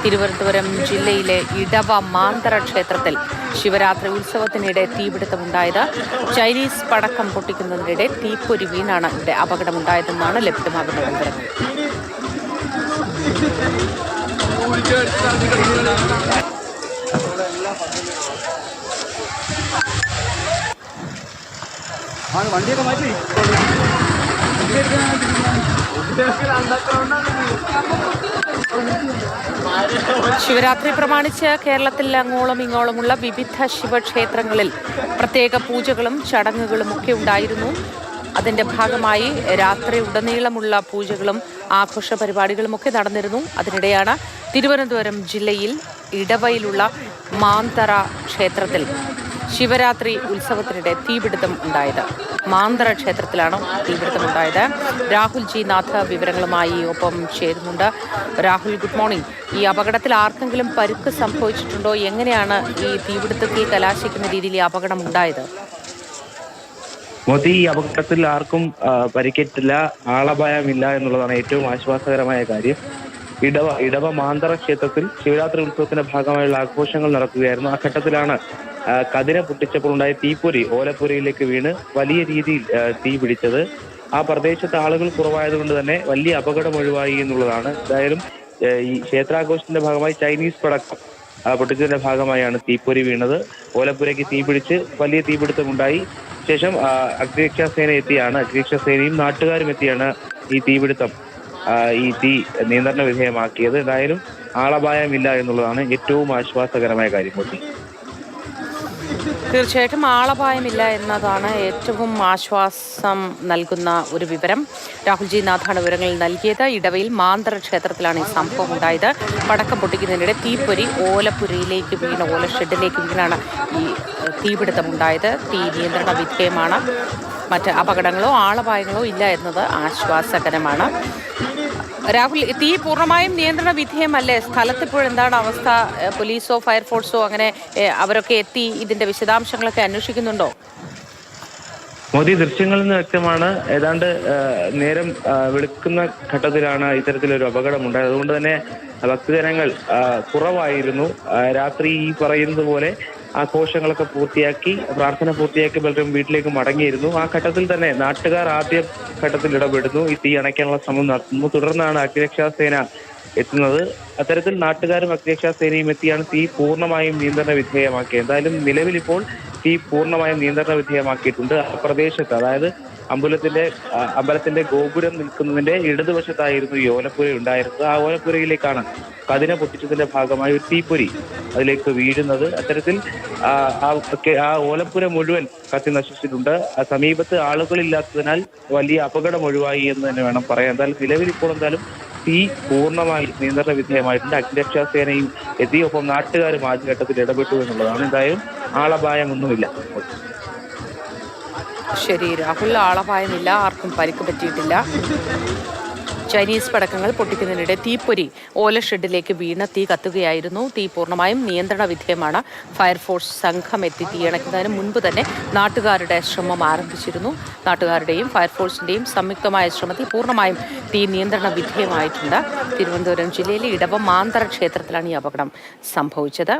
തിരുവനന്തപുരം ജില്ലയിലെ ഇടവ മാന്തറ ക്ഷേത്രത്തിൽ ശിവരാത്രി ഉത്സവത്തിനിടെ തീപിടുത്തമുണ്ടായത്. ചൈനീസ് പടക്കം പൊട്ടിക്കുന്നതിനിടെ തീപ്പൊരി വീണാണ് ഇവിടെ അപകടമുണ്ടായതെന്നാണ് ലഭ്യമാകുന്ന വിവരങ്ങൾ. വണ്ടിയൊക്കെ മാറ്റി ശിവരാത്രി പ്രമാണിച്ച് കേരളത്തിൽ അങ്ങോളം ഇങ്ങോളമുള്ള വിവിധ ശിവക്ഷേത്രങ്ങളിൽ പ്രത്യേക പൂജകളും ചടങ്ങുകളും ഒക്കെ ഉണ്ടായിരുന്നു. അതിന്റെ ഭാഗമായി രാത്രി ഉടനീളമുള്ള പൂജകളും ആഘോഷ പരിപാടികളുമൊക്കെ നടന്നിരുന്നു. അതിനിടെയാണ് തിരുവനന്തപുരം ജില്ലയിൽ ഇടവയിലുള്ള മാന്തറ ക്ഷേത്രത്തിൽ ശിവരാത്രി ഉത്സവത്തിനിടെ തീപിടുത്തം ഉണ്ടായത്. മാന്തറ ക്ഷേത്രത്തിലാണ് തീപിടുത്തമുണ്ടായത്. രാഹുൽ ജി നാഥ് വിവരങ്ങളുമായി ഒപ്പം ചേരുന്നുണ്ട്. Rahul, good morning. ഈ അപകടത്തിൽ ആർക്കെങ്കിലും പരുക്ക് സംഭവിച്ചിട്ടുണ്ടോ? എങ്ങനെയാണ് ഈ തീപിടുത്തത്തിൽ കലാശിക്കുന്ന രീതിയിൽ ഈ അപകടം ഉണ്ടായത്? മോദി, ഈ അപകടത്തിൽ ആർക്കും പരിക്കേറ്റില്ല, ആളപായമില്ല എന്നുള്ളതാണ് ഏറ്റവും ആശ്വാസകരമായ കാര്യം. ഇടവ മാന്തറ ക്ഷേത്രത്തിൽ ശിവരാത്രി ഉത്സവത്തിന്റെ ഭാഗമായുള്ള ആഘോഷങ്ങൾ നടക്കുകയായിരുന്നു. ആ ഘട്ടത്തിലാണ് കതിര പൊട്ടിച്ചപ്പോൾ ഉണ്ടായ തീപ്പൊരി ഓലപ്പുരയിലേക്ക് വീണ് വലിയ രീതിയിൽ തീ പിടിച്ചത്. ആ പ്രദേശത്ത് ആളുകൾ കുറവായതുകൊണ്ട് തന്നെ വലിയ അപകടം ഒഴിവായി എന്നുള്ളതാണ്. എന്തായാലും ഈ ക്ഷേത്രാഘോഷത്തിന്റെ ഭാഗമായി ചൈനീസ് പടക്കം പൊട്ടിച്ചതിന്റെ ഭാഗമായാണ് തീപ്പൊരി വീണത്. ഓലപ്പുരയ്ക്ക് തീ പിടിച്ച് വലിയ തീപിടുത്തമുണ്ടായി. ശേഷം അഗ്നിരക്ഷാസേന എത്തിയാണ്, അഗ്നിരക്ഷാസേനയും നാട്ടുകാരും എത്തിയാണ് ഈ തീ നിയന്ത്രണ വിധേയമാക്കിയത്. എന്തായാലും ആളപായമില്ല എന്നുള്ളതാണ് ഏറ്റവും ആശ്വാസകരമായ കാര്യം. മോദി, തീർച്ചയായിട്ടും ആളപായമില്ല എന്നതാണ് ഏറ്റവും ആശ്വാസം നൽകുന്ന ഒരു വിവരം. രാഹുൽ ജി നാഥാണ് വിവരങ്ങൾ നൽകിയത്. ഇടവയിൽ മാന്തറ ക്ഷേത്രത്തിലാണ് ഈ സംഭവം ഉണ്ടായത്. പടക്കം പൊട്ടിക്കുന്നതിനിടെ തീപ്പൊരി ഓലപ്പുരയിലേക്ക് വീണ്, ഓല ഷെഡിലേക്ക് വീണാണ് ഈ തീപിടുത്തമുണ്ടായത്. തീ നിയന്ത്രണ വിധേയമാണ്. മറ്റ് അപകടങ്ങളോ ആളപായങ്ങളോ ഇല്ല എന്നത് ആശ്വാസകരമാണ്. രാഹുൽ, തീ പൂർണ്ണമായും നിയന്ത്രണ വിധേയമല്ലേ? സ്ഥലത്തിപ്പോഴെന്താണ് അവസ്ഥ? പോലീസോ ഫയർഫോഴ്സോ അങ്ങനെ അവരൊക്കെ എത്തി ഇതിന്റെ വിശദാംശങ്ങളൊക്കെ അന്വേഷിക്കുന്നുണ്ടോ? മോദി, ദൃശ്യങ്ങളിൽ നിന്ന് വ്യക്തമാണ്, ഏതാണ്ട് നേരം വെളുക്കുന്ന ഘട്ടത്തിലാണ് ഇത്തരത്തിലൊരു അപകടം ഉണ്ടായത്. അതുകൊണ്ട് തന്നെ ഭക്തജനങ്ങൾ കുറവായിരുന്നു. രാത്രി ഈ പറയുന്നത് പോലെ ആഘോഷങ്ങളൊക്കെ പൂർത്തിയാക്കി, പ്രാർത്ഥന പൂർത്തിയാക്കി പലരും വീട്ടിലേക്ക് മടങ്ങിയിരുന്നു. ആ ഘട്ടത്തിൽ തന്നെ നാട്ടുകാർ ആദ്യ ഘട്ടത്തിൽ ഇടപെടുന്നു, ഈ തീ അണയ്ക്കാനുള്ള ശ്രമം നടത്തുന്നു. തുടർന്നാണ് അഗ്നിരക്ഷാസേന എത്തുന്നത്. അത്തരത്തിൽ നാട്ടുകാരും അഗ്നിരക്ഷാസേനയും എത്തിയാണ് തീ പൂർണ്ണമായും നിയന്ത്രണ വിധേയമാക്കിയത്. എന്തായാലും നിലവിൽ ഇപ്പോൾ തീ പൂർണ്ണമായും നിയന്ത്രണ വിധേയമാക്കിയിട്ടുണ്ട്. ആ പ്രദേശത്ത്, അതായത് അമ്പലത്തിന്റെ ഗോപുരം നിൽക്കുന്നതിന്റെ ഇടതുവശത്തായിരുന്നു ഈ ഓലപ്പുര ഉണ്ടായിരുന്നത്. ആ ഓലപ്പുരയിലേക്കാണ് കതിര പൊട്ടിച്ചതിന്റെ ഭാഗമായി ഒരു തീപ്പൊരി അതിലേക്ക് വീഴുന്നത്. അത്തരത്തിൽ ആ ഓലപ്പുര മുഴുവൻ കത്തി നശിച്ചിട്ടുണ്ട്. സമീപത്ത് ആളുകളില്ലാത്തതിനാൽ വലിയ അപകടം ഒഴിവായി എന്ന് തന്നെ വേണം പറയാൻ. എന്തായാലും നിലവിൽ ഇപ്പോൾ തീ പൂർണ്ണമായി നിയന്ത്രണ വിധേയമായിട്ടുണ്ട്. അഗ്നിരക്ഷാസേനയും എത്തി, ഒപ്പം നാട്ടുകാരും ആദ്യഘട്ടത്തിൽ ഇടപെട്ടു എന്നുള്ളതാണ്. എന്തായാലും ആളപായമൊന്നുമില്ല. ശരി രാഹുൽ, ആളപായമില്ല, ആർക്കും പരിക്ക് പറ്റിയിട്ടില്ല. ചൈനീസ് പടക്കങ്ങൾ പൊട്ടിക്കുന്നതിനിടെ തീപ്പൊരി ഓല ഷെഡിലേക്ക് വീണ് തീ കത്തുകയായിരുന്നു. തീ പൂർണ്ണമായും നിയന്ത്രണ വിധേയമാണ്. ഫയർഫോഴ്സ് സംഘം എത്തി തീയണയ്ക്കുന്നതിന് മുൻപ് തന്നെ നാട്ടുകാരുടെ ശ്രമം ആരംഭിച്ചിരുന്നു. നാട്ടുകാരുടെയും ഫയർഫോഴ്സിന്റെയും സംയുക്തമായ ശ്രമത്തിൽ പൂർണ്ണമായും തീ നിയന്ത്രണ വിധേയമായിട്ടുണ്ട്. തിരുവനന്തപുരം ജില്ലയിലെ ഇടവ മാന്തറ ക്ഷേത്രത്തിലാണ് ഈ അപകടം സംഭവിച്ചത്.